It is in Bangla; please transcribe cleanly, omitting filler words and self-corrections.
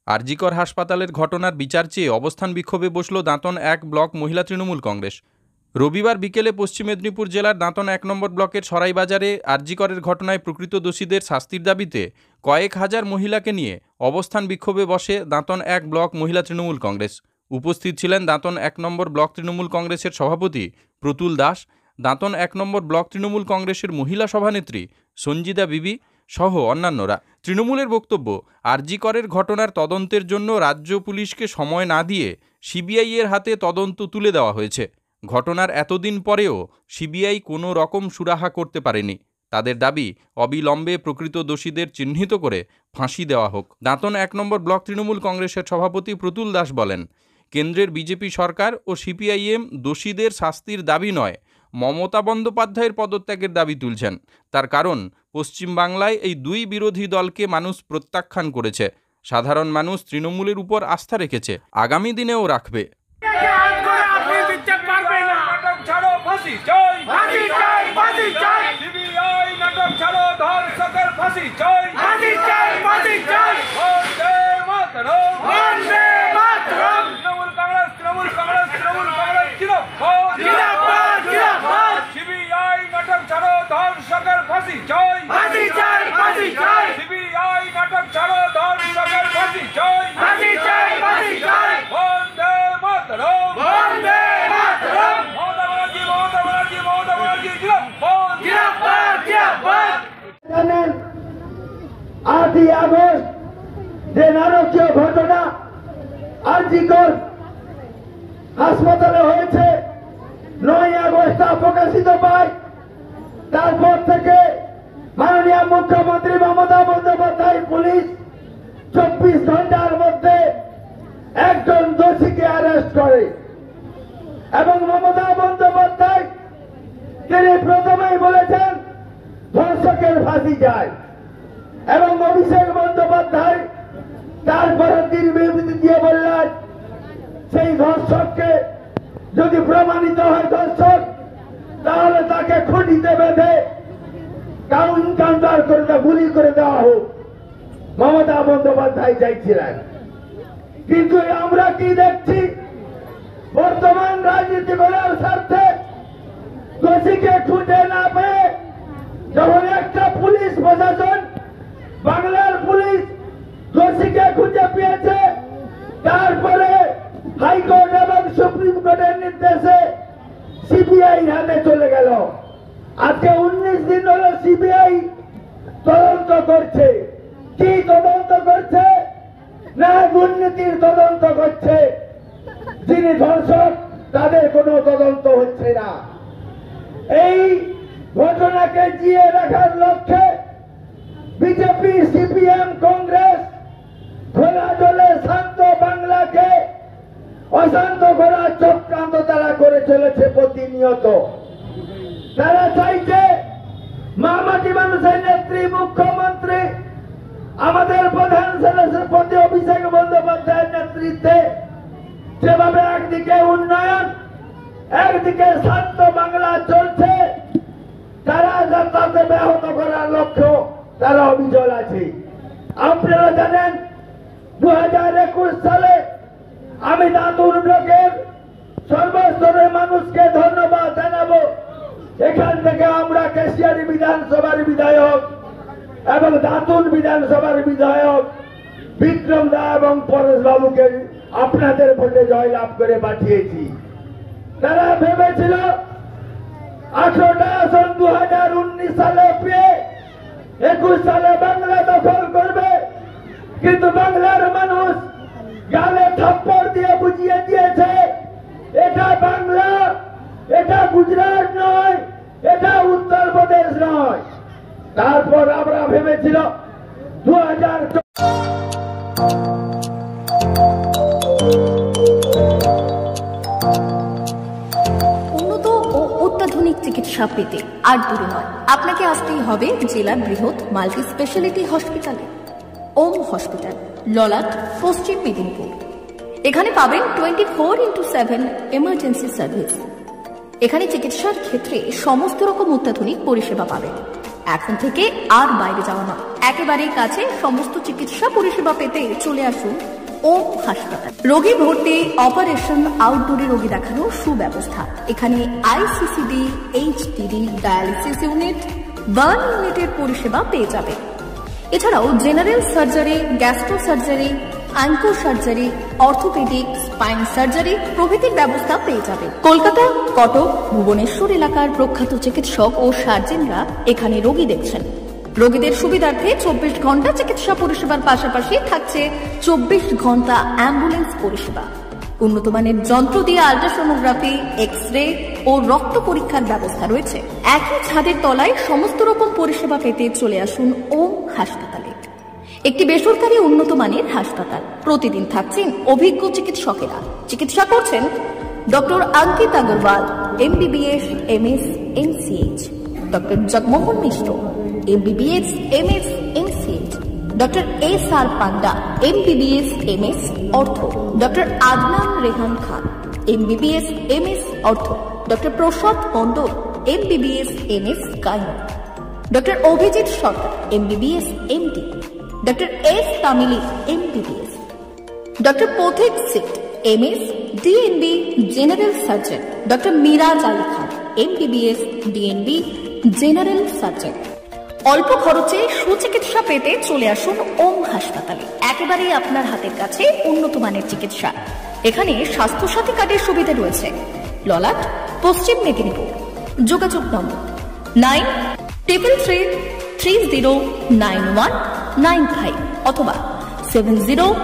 আরজিকর হাসপাতালের ঘটনার বিচার চেয়ে অবস্থান বিক্ষোভে বসল দাঁতন ১ ব্লক মহিলা তৃণমূল কংগ্রেস। রবিবার বিকেলে পশ্চিম মেদিনীপুর জেলার দাঁতন ১ নম্বর ব্লকের সরাইবাজারে আরজিকরের ঘটনায় প্রকৃত দোষীদের শাস্তির দাবিতে কয়েক হাজার মহিলাকে নিয়ে অবস্থান বিক্ষোভে বসে দাঁতন ১ ব্লক মহিলা তৃণমূল কংগ্রেস। উপস্থিত ছিলেন দাঁতন ১ নম্বর ব্লক তৃণমূল কংগ্রেসের সভাপতি প্রতুল দাস, দাঁতন ১ নম্বর ব্লক তৃণমূল কংগ্রেসের মহিলা সভানেত্রী সঞ্জিদা বিবি সহ অন্যান্যরা। তৃণমূলের বক্তব্য, আরজিকরের ঘটনার তদন্তের জন্য রাজ্য পুলিশকে সময় না দিয়ে সিবিআই এর হাতে তদন্ত তুলে দেওয়া হয়েছে। ঘটনার এতদিন পরেও সিবিআই কোনো রকম সুরাহা করতে পারেনি। তাদের দাবি, অবিলম্বে প্রকৃত দোষীদের চিহ্নিত করে ফাঁসি দেওয়া হোক। দাঁতন ১ নম্বর ব্লক তৃণমূল কংগ্রেসের সভাপতি প্রতুল দাস বলেন, কেন্দ্রের বিজেপি সরকার ও সিপিআইএম দোষীদের শাস্তির দাবি নয়, মমতা বন্দ্যোপাধ্যায়ের পদত্যাগের দাবি তুলছেন। তার কারণ, পশ্চিমবাংলায় এই দুই বিরোধী দলকে মানুষ প্রত্যাখ্যান করেছে। সাধারণ মানুষ তৃণমূলের উপর আস্থা রেখেছে, আগামী দিনেও রাখবে। আটই আগস্ট যে নারকীয় ঘটনা আরজিকর হাসপাতালে হয়েছে, ৯ আগস্ট তা প্রকাশিত পায়। তারপর থেকে মাননীয় মুখ্যমন্ত্রী মমতা বন্দ্যোপাধ্যায় পুলিশ ২৪ ঘন্টার মধ্যে একজন দোষীকে অ্যারেস্ট করে এবং মমতা বন্দ্যোপাধ্যায় তিনি প্রথমেই বলেছেন ধর্ষকের ফাঁসি যায় এবং অভিষেক বন্দ্যোপাধ্যায় তারপরে তিনি বিবৃতি দিয়ে বললেন সেই ধর্ষককে যদি প্রমাণিত হয় ধর্ষক, তাহলে তাকে খুঁটিতে বেঁধে এনকাউন্টার করে গুলি করে দেওয়া হোক। মমতা বন্দ্যোপাধ্যায় চাইছিলেন, কিন্তু আমরা কি দেখছি, বর্তমান রাজনীতি করার স্বার্থে দোষীকে খুঁজে না পেয়ে যখন একটা পুলিশ প্রশাসন, বাংলার পুলিশ দোষীকে খুঁজে পেয়েছে, তারপরে হাইকোর্ট এবং সুপ্রিম কোর্টের নির্দেশে সিবিআই হাতে চলে গেল। আজকে 19 দিন হলো সিবিআই তদন্ত করছে। কি তদন্ত করছে? না দুর্নীতির তদন্ত করছে। যিনি ধর্ষক তাদের কোনো তদন্ত হচ্ছে না। এই ঘটনাকে জিয়ে রাখার লক্ষ্যে বিজেপি, সিপিএম, কংগ্রেস খোলা জলে শান্ত বাংলাকে অশান্ত করার চক্রান্ত তারা করে চলেছে প্রতিনিয়ত। তারা চাইছে মামাটি মানুষের নেত্রী মুখ্যমন্ত্রী, আমাদের প্রধান সেনাপতি অভিষেক বন্দ্যোপাধ্যায়ের নেতৃত্বে যেভাবে একদিকে উন্নয়ন, একদিকে শান্ত বাংলা চলছে, তারা তাতে ব্যাহত করার লক্ষ্য তারা অবিচল আছে। আপনারা জানেন 2021 সালে আমি দাঁতুন ব্লকের সর্বস্তরের মানুষকে ধন্যবাদ জানাবো। এখান থেকে আমরা কেশিয়ারি বিধানসভার বিধায়ক এবং দাঁতুন বিধানসভার বিধায়ক বিক্রম দা এবং পরেশ বাবুকে আপনাদের ভোটে জয়লাভ করে পাঠিয়েছি। তারা ভেবেছিল 18টা আসন 2019 সালে পেয়ে 21 সালে বাংলা দখল করবে, কিন্তু বাংলার মানুষ গালে থাপ্পড় দিয়ে বুঝিয়ে দিয়েছে এটা বাংলা, এটা গুজরাট নয়, এটা উত্তরপ্রদেশ নয়। তারপর আমরা ভেবেছিল 2000 উন্নত ও অত্যাধুনিক চিকিৎসা পেতে আর দূরে নয়, আপনাকে আসতেই হবে জেলার বৃহৎ মাল্টি স্পেশালিটি হসপিটালে, ওম হসপিটাল, ললাট, পশ্চিম মেদিনীপুর। এখানে পাবেন 24x7 এমার্জেন্সি সার্ভিস। এখানে চিকিৎসার ক্ষেত্রে সমস্ত রকম অত্যাধুনিক পরিষেবা পাবেন। এখন থেকে আর বাইরে যাওয়া নয়, একেবারেই কাছে সমস্ত চিকিৎসা পরিষেবা পেতে চলে আসুন ওম হাসপাতাল। রোগী ভর্তি, অপারেশন, আউটডোরে রোগী দেখানোর সুব্যবস্থা। এখানে ICCD, HDD, dialysis unit, burn ইউনিটের পরিষেবা পেয়ে যাবে। এছাড়াও general surgery, gastro surgery, onco surgery, orthopaedic, spine surgery প্রভৃতির ব্যবস্থা পেয়ে যাবে। কলকাতা, কটক, ভুবনেশ্বর এলাকার প্রখ্যাত চিকিৎসক ও সার্জেনরা এখানে রোগী দেখছেন। রোগীদের সুবিধার্থে 24 ঘন্টা চিকিৎসা পরিষেবার পাশাপাশি থাকছে 24 ঘন্টা অ্যাম্বুলেন্স পরিষেবা। উন্নত মানের যন্ত্র দিয়ে আল্ট্রাসোনোগ্রাফি, এক্স-রে ও রক্ত পরীক্ষার ব্যবস্থা রয়েছে। একই ছাদের তলায় সমস্ত রকম পরিষেবা পেতে চলে আসুন ওম হাসপাতালে। একটি বেসরকারি উন্নত মানের হাসপাতাল। প্রতিদিন থাকছেন অভিজ্ঞ চিকিৎসকেরা। চিকিৎসা করছেন doctor Ankit Agarwal, MBBS, MS, MCH, doctor Jagmohan Mishra, MBBS, MS, MCH, doctor SR Panda, MBBS, MS, ortho, doctor Adnan Rehan Khan, MBBS, MS, ortho, doctor Prasad Mondal, MBBS, MS, gyne, doctor Abhijit Sarkar, MBBS, MD, doctor S তামিলি, MBBS, ডক্টর পথিক সিট, MS, DNB, general surgeon, doctor Miraj Ali Khan, MBBS, DNB, general surgeon. অল্প খরচে সুচিকিৎসা পেতে চলে আসুন ওম হাসপাতালে। একেবারেই আপনার হাতের কাছে উন্নত মানের চিকিৎসা। এখানে স্বাস্থ্যসাথী কার্ডের সুবিধা রয়েছে। ললাট, পশ্চিম মেদিনীপুর। যোগাযোগ নম্বর 9333309195 অথবা 70